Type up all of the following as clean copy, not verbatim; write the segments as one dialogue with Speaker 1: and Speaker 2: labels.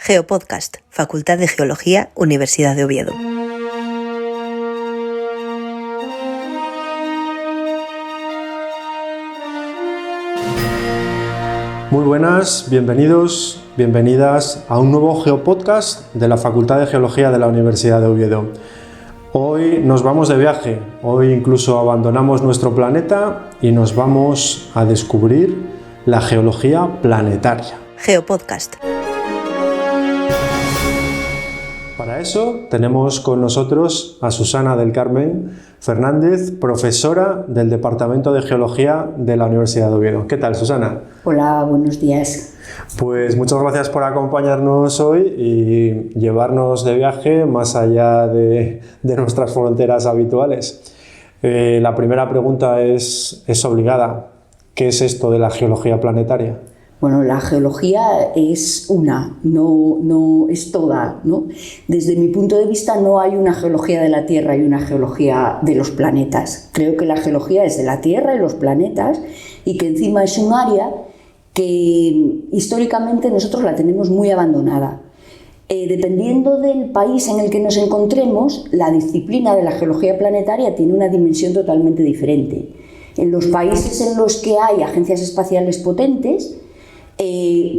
Speaker 1: Geopodcast, Facultad de Geología, Universidad de Oviedo.
Speaker 2: Muy buenas, bienvenidos, bienvenidas a un nuevo Geopodcast de la Facultad de Geología de la Universidad de Oviedo. Hoy nos vamos de viaje, hoy incluso abandonamos nuestro planeta y nos vamos a descubrir la geología planetaria.
Speaker 1: Geopodcast.
Speaker 2: Para eso tenemos con nosotros a Susana del Carmen Fernández, profesora del Departamento de Geología de la Universidad de Oviedo. ¿Qué tal, Susana?
Speaker 3: Hola, buenos días.
Speaker 2: Pues muchas gracias por acompañarnos hoy y llevarnos de viaje más allá de nuestras fronteras habituales. La primera pregunta es obligada. ¿Qué es esto de la geología planetaria?
Speaker 3: Bueno, la geología es una, no es toda, ¿no? Desde mi punto de vista no hay una geología de la Tierra y una geología de los planetas. Creo que la geología es de la Tierra y los planetas y que encima es un área que históricamente nosotros la tenemos muy abandonada. Dependiendo del país en el que nos encontremos, la disciplina de la geología planetaria tiene una dimensión totalmente diferente. En los países en los que hay agencias espaciales potentes,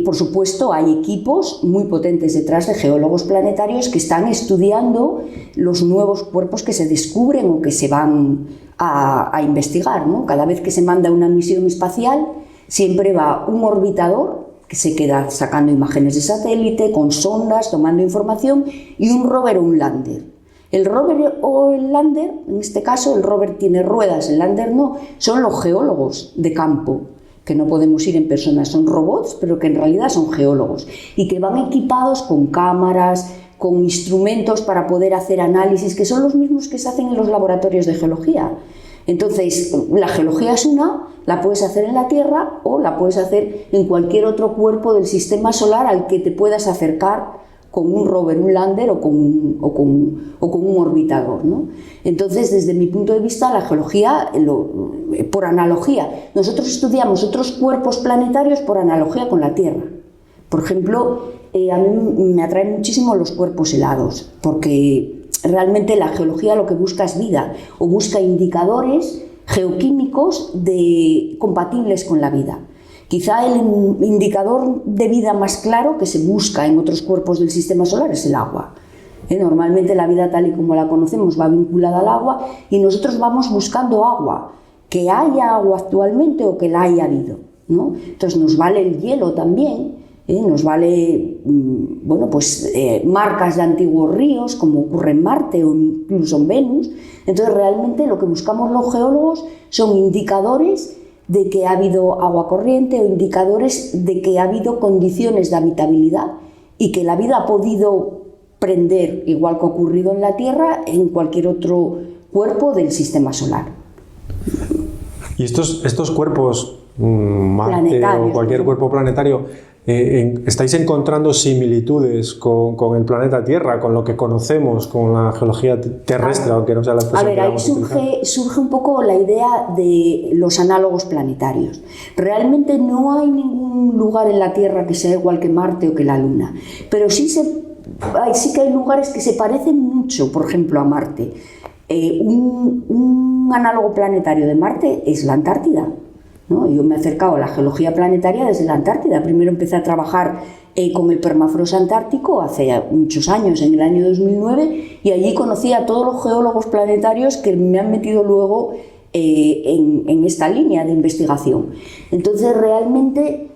Speaker 3: por supuesto, hay equipos muy potentes detrás de geólogos planetarios que están estudiando los nuevos cuerpos que se descubren o que se van a investigar, ¿no? Cada vez que se manda una misión espacial, siempre va un orbitador que se queda sacando imágenes de satélite, con sondas, tomando información, y un rover o un lander. El rover o el lander, en este caso el rover tiene ruedas, el lander no, son los geólogos de campo, que no podemos ir en persona, son robots, pero que en realidad son geólogos y que van equipados con cámaras, con instrumentos para poder hacer análisis, que son los mismos que se hacen en los laboratorios de geología. Entonces, la geología es una, la puedes hacer en la Tierra o la puedes hacer en cualquier otro cuerpo del sistema solar al que te puedas acercar con un rover, un lander o con un orbitador, ¿no? Entonces, desde mi punto de vista, la geología, por analogía, nosotros estudiamos otros cuerpos planetarios por analogía con la Tierra. Por ejemplo, a mí me atraen muchísimo los cuerpos helados, porque realmente la geología lo que busca es vida, o busca indicadores geoquímicos compatibles con la vida. Quizá el indicador de vida más claro que se busca en otros cuerpos del sistema solar es el agua. Normalmente la vida tal y como la conocemos va vinculada al agua y nosotros vamos buscando agua, que haya agua actualmente o que la haya habido, ¿no? Entonces nos vale el hielo también, nos vale marcas de antiguos ríos, como ocurre en Marte o incluso en Venus. Entonces realmente lo que buscamos los geólogos son indicadores de que ha habido agua corriente o indicadores de que ha habido condiciones de habitabilidad y que la vida ha podido prender, igual que ha ocurrido en la Tierra, en cualquier otro cuerpo del sistema solar.
Speaker 2: Y estos cuerpos, Marte o cualquier cuerpo planetario, ¿estáis encontrando similitudes con el planeta Tierra, con lo que conocemos, con la geología terrestre, aunque no sea la expresión que vamos a utilizar?
Speaker 3: Surge un poco la idea de los análogos planetarios. Realmente no hay ningún lugar en la Tierra que sea igual que Marte o que la Luna, pero sí que hay lugares que se parecen mucho, por ejemplo, a Marte. Un análogo planetario de Marte es la Antártida, ¿no? Yo me he acercado a la geología planetaria desde la Antártida. Primero empecé a trabajar con el permafrost antártico hace muchos años, en el año 2009, y allí conocí a todos los geólogos planetarios que me han metido luego en esta línea de investigación. Entonces realmente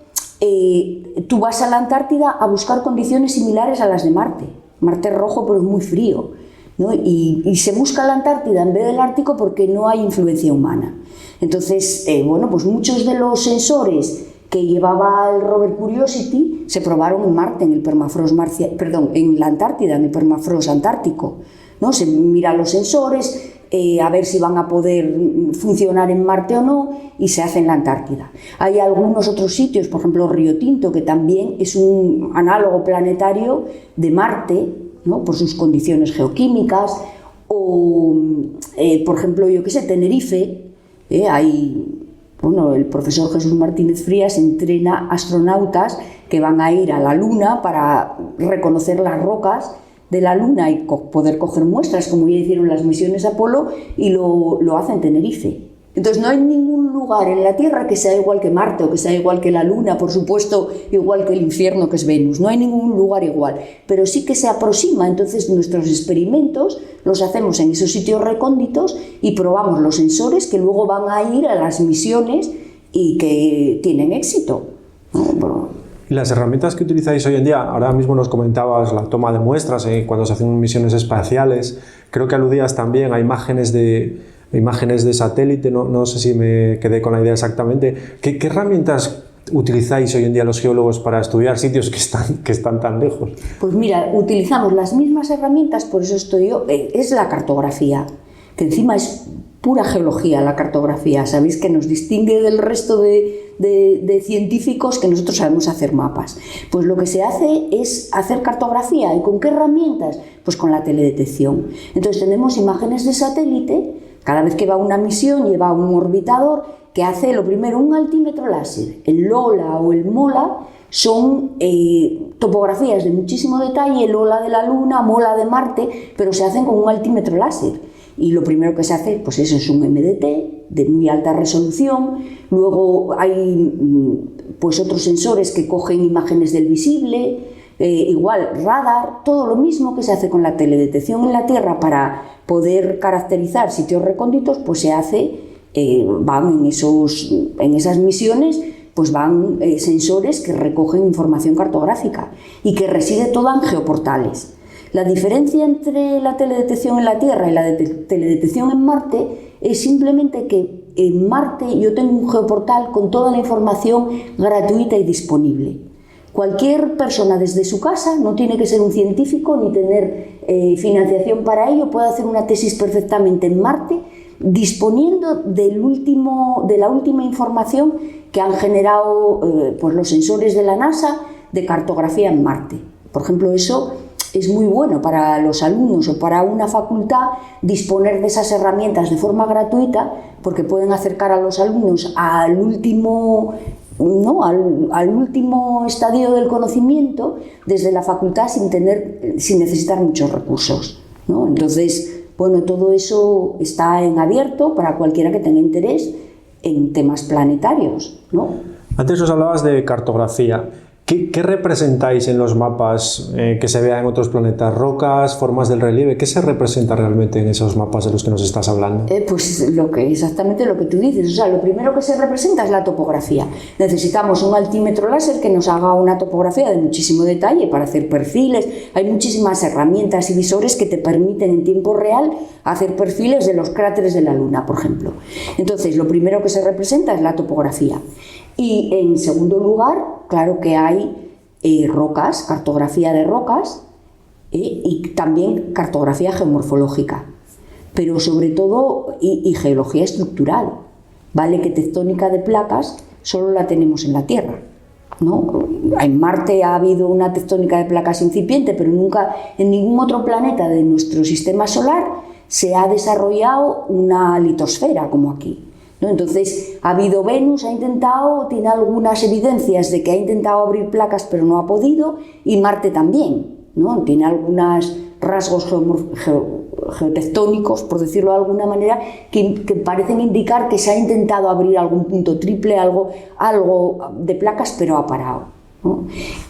Speaker 3: tú vas a la Antártida a buscar condiciones similares a las de Marte. Marte es rojo pero es muy frío, ¿no? Y se busca la Antártida en vez del Ártico porque no hay influencia humana. Entonces, pues muchos de los sensores que llevaba el rover Curiosity se probaron en Marte, en la Antártida, en el permafrost antártico, ¿no? Se miran los sensores, a ver si van a poder funcionar en Marte o no, y se hace en la Antártida. Hay algunos otros sitios, por ejemplo Río Tinto, que también es un análogo planetario de Marte, ¿no? Por sus condiciones geoquímicas, o por ejemplo, Tenerife. El profesor Jesús Martínez Frías entrena astronautas que van a ir a la Luna para reconocer las rocas de la Luna y poder coger muestras, como ya hicieron las misiones Apolo, y lo hacen en Tenerife. Entonces no hay ningún lugar en la Tierra que sea igual que Marte o que sea igual que la Luna, por supuesto igual que el infierno que es Venus, no hay ningún lugar igual, pero sí que se aproxima. Entonces nuestros experimentos los hacemos en esos sitios recónditos y probamos los sensores que luego van a ir a las misiones y que tienen éxito, ¿no? Bueno,
Speaker 2: ¿y las herramientas que utilizáis hoy en día? Ahora mismo nos comentabas la toma de muestras cuando se hacen misiones espaciales, creo que aludías también a imágenes de satélite, no sé si me quedé con la idea exactamente. ¿Qué herramientas utilizáis hoy en día los geólogos para estudiar sitios que están tan lejos?
Speaker 3: Pues mira, utilizamos las mismas herramientas, por eso estoy yo, es la cartografía, que encima es pura geología la cartografía. Sabéis que nos distingue del resto de científicos, que nosotros sabemos hacer mapas. Pues lo que se hace es hacer cartografía. ¿Y con qué herramientas? Pues con la teledetección. Entonces tenemos imágenes de satélite. Cada vez que va una misión lleva un orbitador que hace lo primero un altímetro láser. El LOLA o el MOLA son topografías de muchísimo detalle, el LOLA de la Luna, MOLA de Marte, pero se hacen con un altímetro láser. Y lo primero que se hace, pues eso es un MDT de muy alta resolución. Luego hay pues otros sensores que cogen imágenes del visible, igual radar, todo lo mismo que se hace con la teledetección en la Tierra para poder caracterizar sitios recónditos, pues se hace, van en esas misiones, pues van sensores que recogen información cartográfica y que reside toda en geoportales. La diferencia entre la teledetección en la Tierra y la teledetección en Marte es simplemente que en Marte yo tengo un geoportal con toda la información gratuita y disponible. Cualquier persona desde su casa, no tiene que ser un científico ni tener financiación para ello, puede hacer una tesis perfectamente en Marte, disponiendo de la última información que han generado pues los sensores de la NASA de cartografía en Marte. Por ejemplo, eso es muy bueno para los alumnos o para una facultad disponer de esas herramientas de forma gratuita, porque pueden acercar a los alumnos al último estadio del conocimiento desde la facultad sin necesitar muchos recursos, ¿no? Entonces, bueno, todo eso está en abierto para cualquiera que tenga interés en temas planetarios, ¿no?
Speaker 2: Antes nos hablabas de cartografía. ¿Qué representáis en los mapas que se vean en otros planetas? ¿Rocas, formas del relieve? ¿Qué se representa realmente en esos mapas de los que nos estás hablando?
Speaker 3: Pues exactamente lo que tú dices. O sea, lo primero que se representa es la topografía. Necesitamos un altímetro láser que nos haga una topografía de muchísimo detalle para hacer perfiles. Hay muchísimas herramientas y visores que te permiten en tiempo real hacer perfiles de los cráteres de la Luna, por ejemplo. Entonces, lo primero que se representa es la topografía. Y en segundo lugar, claro que hay rocas, cartografía de rocas y también cartografía geomorfológica, pero sobre todo y geología estructural. Vale que tectónica de placas solo la tenemos en la Tierra, ¿no? En Marte ha habido una tectónica de placas incipiente, pero nunca en ningún otro planeta de nuestro sistema solar se ha desarrollado una litosfera como aquí, ¿no? Entonces ha habido Venus, tiene algunas evidencias de que ha intentado abrir placas pero no ha podido, y Marte también, ¿no? Tiene algunos rasgos geotectónicos, por decirlo de alguna manera, que parecen indicar que se ha intentado abrir algún punto triple, algo de placas, pero ha parado, ¿no?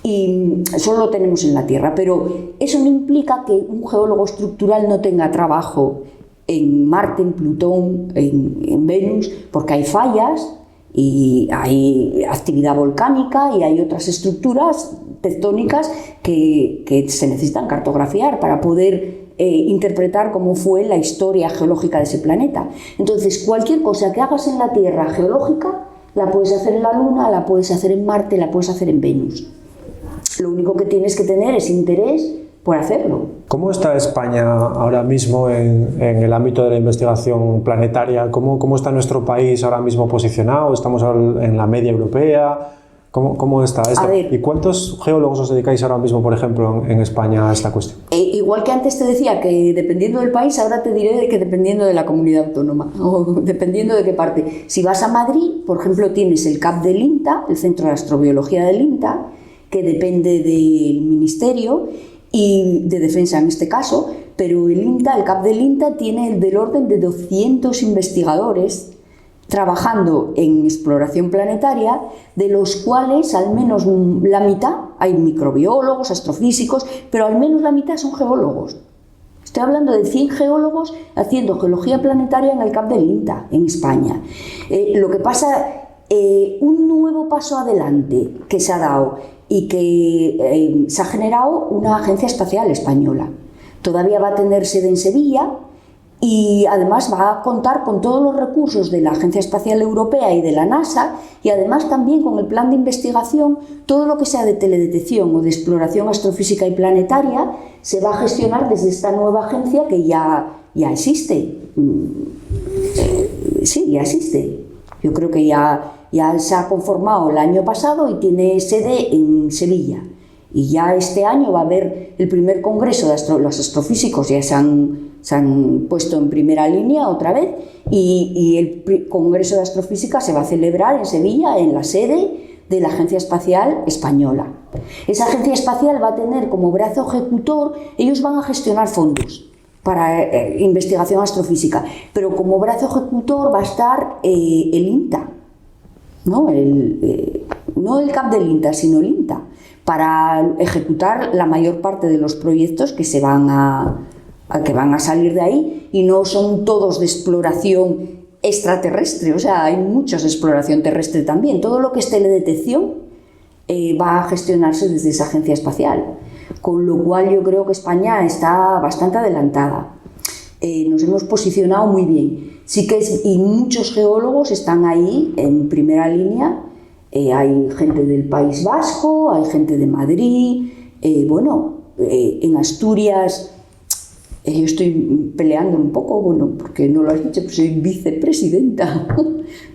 Speaker 3: Y solo lo tenemos en la Tierra, pero eso no implica que un geólogo estructural no tenga trabajo en Marte, en Plutón, en Venus, porque hay fallas y hay actividad volcánica y hay otras estructuras tectónicas que se necesitan cartografiar para poder interpretar cómo fue la historia geológica de ese planeta. Entonces, cualquier cosa que hagas en la Tierra geológica la puedes hacer en la Luna, la puedes hacer en Marte, la puedes hacer en Venus. Lo único que tienes que tener es interés por hacerlo.
Speaker 2: ¿Cómo está España ahora mismo en el ámbito de la investigación planetaria? ¿Cómo está nuestro país ahora mismo posicionado? ¿Estamos en la media europea? ¿Cómo está esto? ¿Y cuántos geólogos os dedicáis ahora mismo, por ejemplo, en España a esta cuestión?
Speaker 3: Igual que antes te decía que dependiendo del país, ahora te diré que dependiendo de la comunidad autónoma o dependiendo de qué parte. Si vas a Madrid, por ejemplo, tienes el CAP del INTA, el Centro de Astrobiología del INTA, que depende del Ministerio y de Defensa en este caso, pero el INTA, el CAP del INTA, tiene del orden de 200 investigadores trabajando en exploración planetaria, de los cuales al menos la mitad, hay microbiólogos, astrofísicos, pero al menos la mitad son geólogos. Estoy hablando de 100 geólogos haciendo geología planetaria en el CAP del INTA, en España. Lo que pasa, un nuevo paso adelante que se ha dado y que se ha generado una agencia espacial española. Todavía va a tener sede en Sevilla y además va a contar con todos los recursos de la Agencia Espacial Europea y de la NASA, y además también con el plan de investigación. Todo lo que sea de teledetección o de exploración astrofísica y planetaria se va a gestionar desde esta nueva agencia que ya existe. Sí, ya existe. Yo creo que ya se ha conformado el año pasado y tiene sede en Sevilla. Y ya este año va a haber el primer congreso de los astrofísicos, ya se han puesto en primera línea otra vez, y el congreso de astrofísica se va a celebrar en Sevilla, en la sede de la Agencia Espacial Española. Esa agencia espacial va a tener como brazo ejecutor, ellos van a gestionar fondos para investigación astrofísica, pero como brazo ejecutor va a estar el INTA, no el CAP del INTA, sino el INTA, para ejecutar la mayor parte de los proyectos que van a salir de ahí, y no son todos de exploración extraterrestre, o sea, hay muchos de exploración terrestre también. Todo lo que es teledetección va a gestionarse desde esa agencia espacial, con lo cual yo creo que España está bastante adelantada. Nos hemos posicionado muy bien. Sí que y muchos geólogos están ahí en primera línea. Hay gente del País Vasco, hay gente de Madrid, en Asturias. Yo estoy peleando un poco, porque no lo has dicho, pero soy vicepresidenta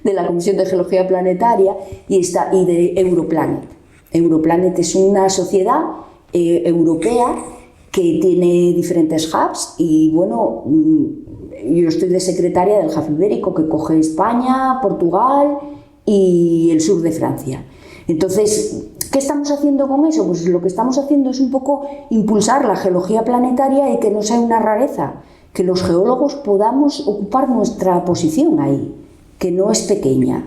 Speaker 3: de la Comisión de Geología Planetaria y de Europlanet. Europlanet es una sociedad europea que tiene diferentes hubs y yo estoy de secretaria del hub ibérico, que coge España, Portugal y el sur de Francia. Entonces, ¿qué estamos haciendo con eso? Pues lo que estamos haciendo es un poco impulsar la geología planetaria y que no sea una rareza, que los geólogos podamos ocupar nuestra posición ahí, que no es pequeña.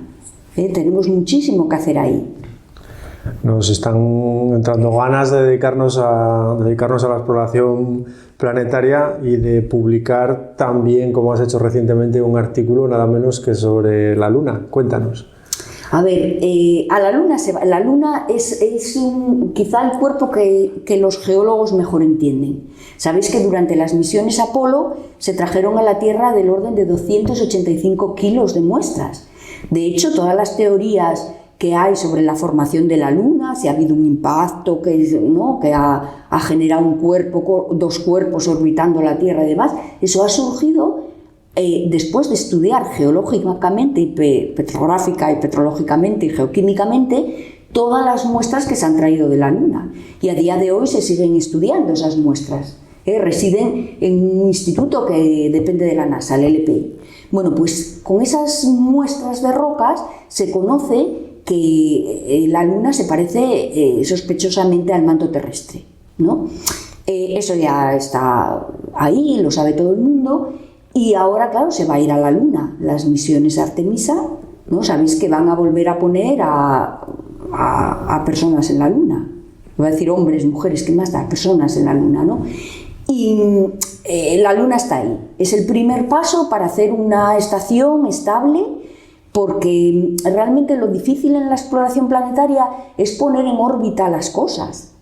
Speaker 3: Tenemos muchísimo que hacer ahí.
Speaker 2: Nos están entrando ganas de dedicarnos a la exploración planetaria y de publicar también, como has hecho recientemente, un artículo nada menos que sobre la Luna. Cuéntanos.
Speaker 3: A ver, a la Luna se va. La Luna es quizá el cuerpo que los geólogos mejor entienden. Sabéis que durante las misiones Apolo se trajeron a la Tierra del orden de 285 kilos de muestras. De hecho, todas las teorías que hay sobre la formación de la Luna, si ha habido un impacto que ha generado un cuerpo, dos cuerpos orbitando la Tierra y demás, eso ha surgido después de estudiar geológicamente, petrográfica y petrológicamente y geoquímicamente todas las muestras que se han traído de la Luna. Y a día de hoy se siguen estudiando esas muestras. Residen en un instituto que depende de la NASA, el LPI. Bueno, pues con esas muestras de rocas se conoce que la Luna se parece sospechosamente al manto terrestre, ¿no? Eso ya está ahí, lo sabe todo el mundo, y ahora, claro, se va a ir a la Luna. Las misiones Artemisa, ¿no? Sabéis que van a volver a poner a personas en la Luna. Voy a decir hombres, mujeres, ¿qué más da? Personas en la Luna, ¿no? Y la Luna está ahí. Es el primer paso para hacer una estación estable, porque realmente lo difícil en la exploración planetaria es poner en órbita las cosas.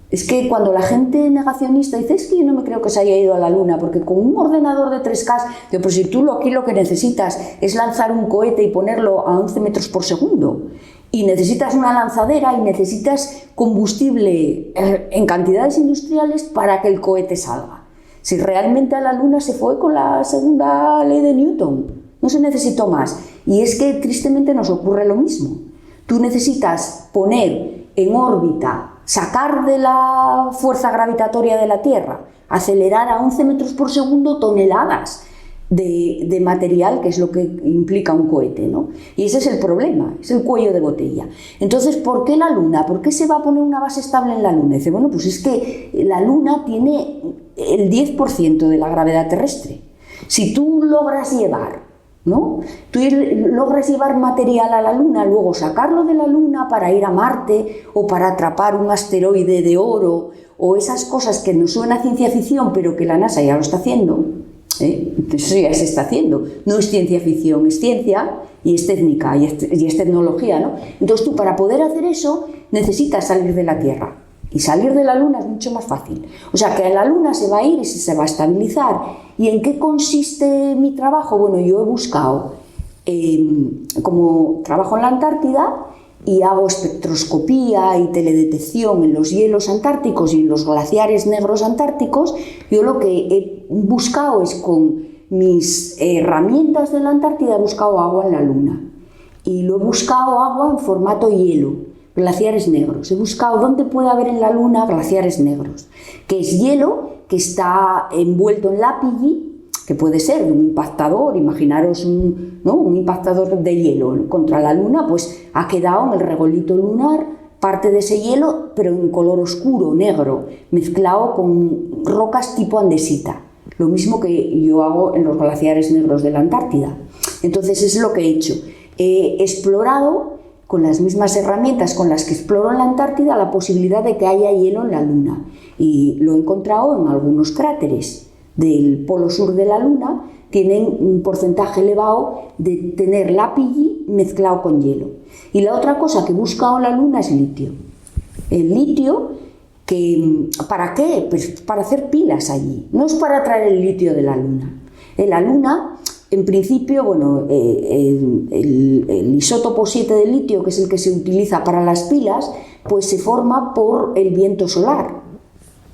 Speaker 3: Es que cuando la gente negacionista dice, es que yo no me creo que se haya ido a la Luna, porque con un ordenador de 3K, pero si tú aquí lo que necesitas es lanzar un cohete y ponerlo a 11 metros por segundo, y necesitas una lanzadera y necesitas combustible en cantidades industriales para que el cohete salga. Si realmente a la Luna se fue con la segunda ley de Newton, no se necesitó más. Y es que tristemente nos ocurre lo mismo. Tú necesitas poner en órbita, sacar de la fuerza gravitatoria de la Tierra, acelerar a 11 metros por segundo toneladas de material, que es lo que implica un cohete, ¿no? Y ese es el problema, es el cuello de botella. Entonces, ¿por qué la Luna? ¿Por qué se va a poner una base estable en la Luna? Y dice, bueno, pues es que la Luna tiene el 10% de la gravedad terrestre. Si tú logras llevar, ¿no? Tú logras llevar material a la Luna, luego sacarlo de la Luna para ir a Marte o para atrapar un asteroide de oro o esas cosas que nos suena a ciencia ficción, pero que la NASA ya lo está haciendo. Eso ya se está haciendo, no es ciencia ficción, es ciencia y es técnica y es tecnología, ¿no? Entonces tú, para poder hacer eso, necesitas salir de la Tierra, y salir de la Luna es mucho más fácil. O sea, que a la Luna se va a ir y se va a estabilizar. ¿Y en qué consiste mi trabajo? Bueno, yo he buscado, como trabajo en la Antártida y hago espectroscopía y teledetección en los hielos antárticos y en los glaciares negros antárticos, yo lo que he buscado es, con mis herramientas de la Antártida, he buscado agua en la Luna. Y lo he buscado agua en formato hielo, glaciares negros. He buscado dónde puede haber en la Luna glaciares negros, que es hielo que está envuelto en lápigi, que puede ser de un impactador, imaginaros un impactador de hielo contra la Luna, pues ha quedado en el regolito lunar parte de ese hielo, pero en color oscuro, negro, mezclado con rocas tipo andesita. Lo mismo que yo hago en los glaciares negros de la Antártida. Entonces es lo que he hecho. He explorado con las mismas herramientas con las que exploro en la Antártida la posibilidad de que haya hielo en la Luna. Y lo he encontrado en algunos cráteres del polo sur de la Luna, tienen un porcentaje elevado de tener lápigi mezclado con hielo. Y la otra cosa que he buscado en la Luna es litio. El litio, ¿para qué? Pues para hacer pilas allí, no es para traer el litio de la Luna. En la Luna, en principio, bueno, el isótopo 7 del litio, que es el que se utiliza para las pilas, pues se forma por el viento solar,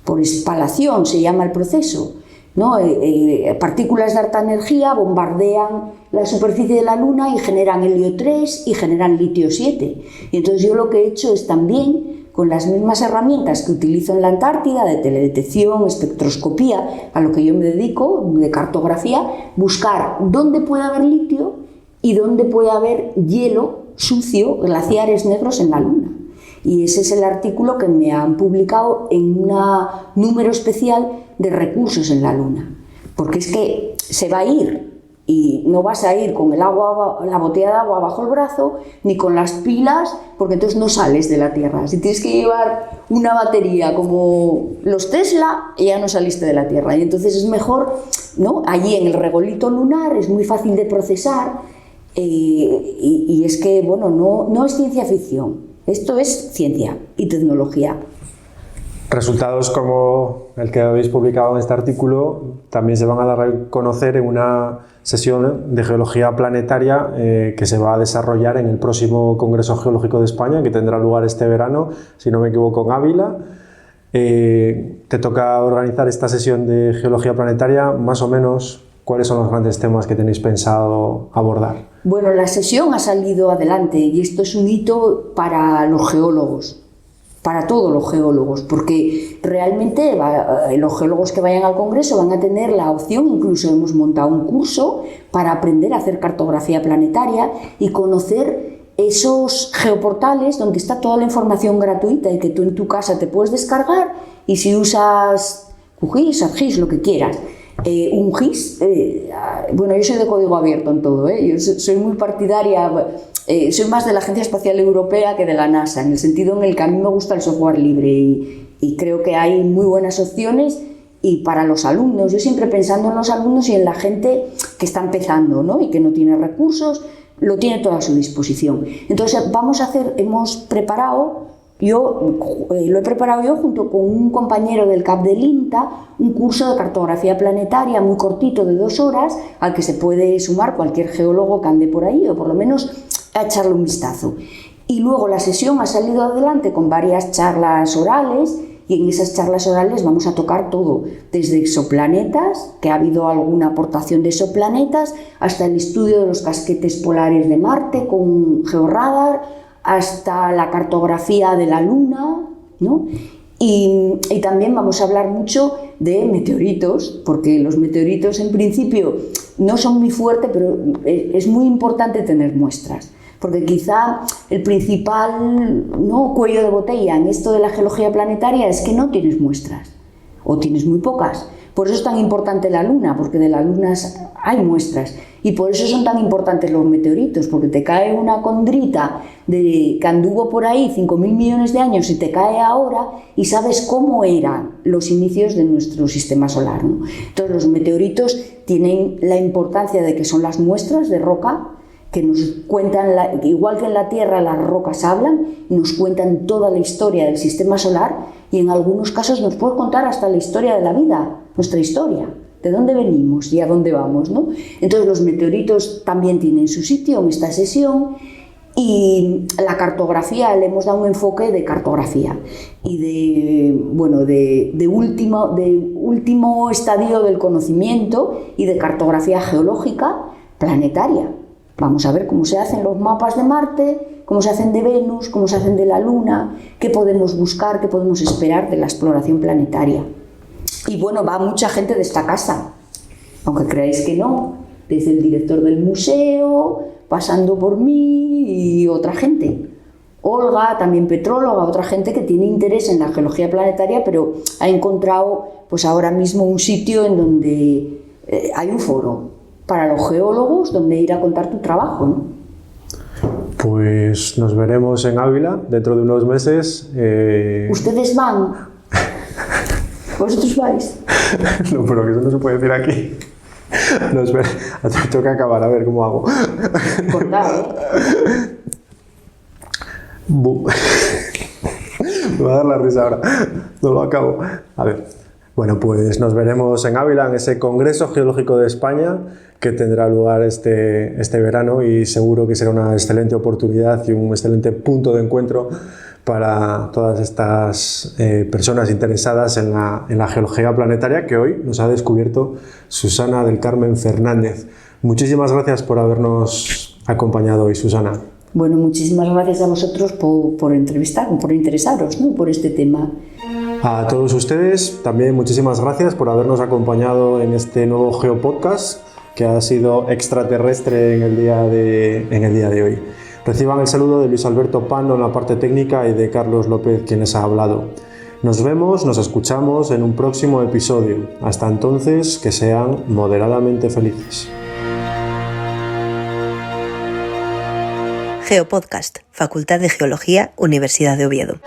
Speaker 3: por espalación se llama el proceso, ¿no? Partículas de alta energía bombardean la superficie de la Luna y generan helio 3 y generan litio 7. Y entonces yo lo que he hecho es también, con las mismas herramientas que utilizo en la Antártida, de teledetección, espectroscopía, a lo que yo me dedico, de cartografía, buscar dónde puede haber litio y dónde puede haber hielo sucio, glaciares negros en la Luna. Y ese es el artículo que me han publicado en un número especial de recursos en la Luna. Porque es que se va a ir, y no vas a ir con la botella de agua bajo el brazo, ni con las pilas, porque entonces no sales de la Tierra. Si tienes que llevar una batería como los Tesla, ya no saliste de la Tierra. Y entonces es mejor, ¿no? Allí en el regolito lunar es muy fácil de procesar, y es que, bueno, no es ciencia ficción. Esto es ciencia y tecnología.
Speaker 2: Resultados como el que habéis publicado en este artículo también se van a dar a conocer en una sesión de geología planetaria que se va a desarrollar en el próximo Congreso Geológico de España, que tendrá lugar este verano, si no me equivoco, en Ávila. Te toca organizar esta sesión de geología planetaria. Más o menos, ¿cuáles son los grandes temas que tenéis pensado abordar?
Speaker 3: Bueno, la sesión ha salido adelante y esto es un hito para los geólogos, para todos los geólogos, porque realmente los geólogos que vayan al Congreso van a tener la opción, incluso hemos montado un curso para aprender a hacer cartografía planetaria y conocer esos geoportales donde está toda la información gratuita y que tú en tu casa te puedes descargar, y si usas QGIS, ArcGIS, lo que quieras. Un GIS, bueno, yo soy de código abierto en todo, yo soy muy partidaria, soy más de la Agencia Espacial Europea que de la NASA, en el sentido en el que a mí me gusta el software libre y creo que hay muy buenas opciones. Y para los alumnos, yo siempre pensando en los alumnos y en la gente que está empezando, ¿no? Y que no tiene recursos, lo tiene todo a su disposición. Entonces hemos preparado, lo he preparado yo junto con un compañero del CAP del INTA, un curso de cartografía planetaria muy cortito de 2 horas, al que se puede sumar cualquier geólogo que ande por ahí, o por lo menos a echarle un vistazo. Y luego la sesión ha salido adelante con varias charlas orales, y en esas charlas orales vamos a tocar todo, desde exoplanetas, que ha habido alguna aportación de exoplanetas, hasta el estudio de los casquetes polares de Marte con georradar, hasta la cartografía de la Luna, ¿no? Y también vamos a hablar mucho de meteoritos, porque los meteoritos en principio no son muy fuertes, pero es muy importante tener muestras. Porque quizá el principal cuello de botella en esto de la geología planetaria es que no tienes muestras, o tienes muy pocas. Por eso es tan importante la Luna, porque de las lunas hay muestras. Y por eso son tan importantes los meteoritos, porque te cae una condrita que anduvo por ahí 5.000 millones de años y te cae ahora y sabes cómo eran los inicios de nuestro sistema solar, ¿no? Entonces los meteoritos tienen la importancia de que son las muestras de roca que nos cuentan, igual que en la Tierra las rocas hablan, nos cuentan toda la historia del sistema solar y en algunos casos nos puede contar hasta la historia de la vida, nuestra historia, de dónde venimos y a dónde vamos, ¿no? Entonces los meteoritos también tienen su sitio en esta sesión y la cartografía, le hemos dado un enfoque de cartografía y de último estadio del conocimiento y de cartografía geológica planetaria. Vamos a ver cómo se hacen los mapas de Marte, cómo se hacen de Venus, cómo se hacen de la Luna, qué podemos buscar, qué podemos esperar de la exploración planetaria. Y bueno, va mucha gente de esta casa, aunque creáis que no, desde el director del museo, pasando por mí y otra gente. Olga, también petróloga, otra gente que tiene interés en la geología planetaria, pero ha encontrado pues ahora mismo un sitio en donde hay un foro para los geólogos donde ir a contar tu trabajo, ¿no?
Speaker 2: Pues nos veremos en Ávila dentro de unos meses.
Speaker 3: ¿Ustedes van? ¿Vosotros vais?
Speaker 2: No, pero que eso no se puede decir aquí. Tengo que acabar, a ver cómo hago.
Speaker 3: Cortado,
Speaker 2: Me va a dar la risa ahora. No lo acabo. A ver. Bueno, pues nos veremos en Ávila, en ese Congreso Geológico de España que tendrá lugar este verano y seguro que será una excelente oportunidad y un excelente punto de encuentro para todas estas personas interesadas en la geología planetaria que hoy nos ha descubierto Susana del Carmen Fernández. Muchísimas gracias por habernos acompañado hoy, Susana.
Speaker 3: Bueno, muchísimas gracias a vosotros por interesaros, ¿no?, por este tema.
Speaker 2: A todos ustedes también muchísimas gracias por habernos acompañado en este nuevo GeoPodcast que ha sido extraterrestre en el día de hoy. Reciban el saludo de Luis Alberto Pando en la parte técnica y de Carlos López, quien les ha hablado. Nos vemos, nos escuchamos en un próximo episodio. Hasta entonces, que sean moderadamente felices.
Speaker 1: GeoPodcast, Facultad de Geología, Universidad de Oviedo.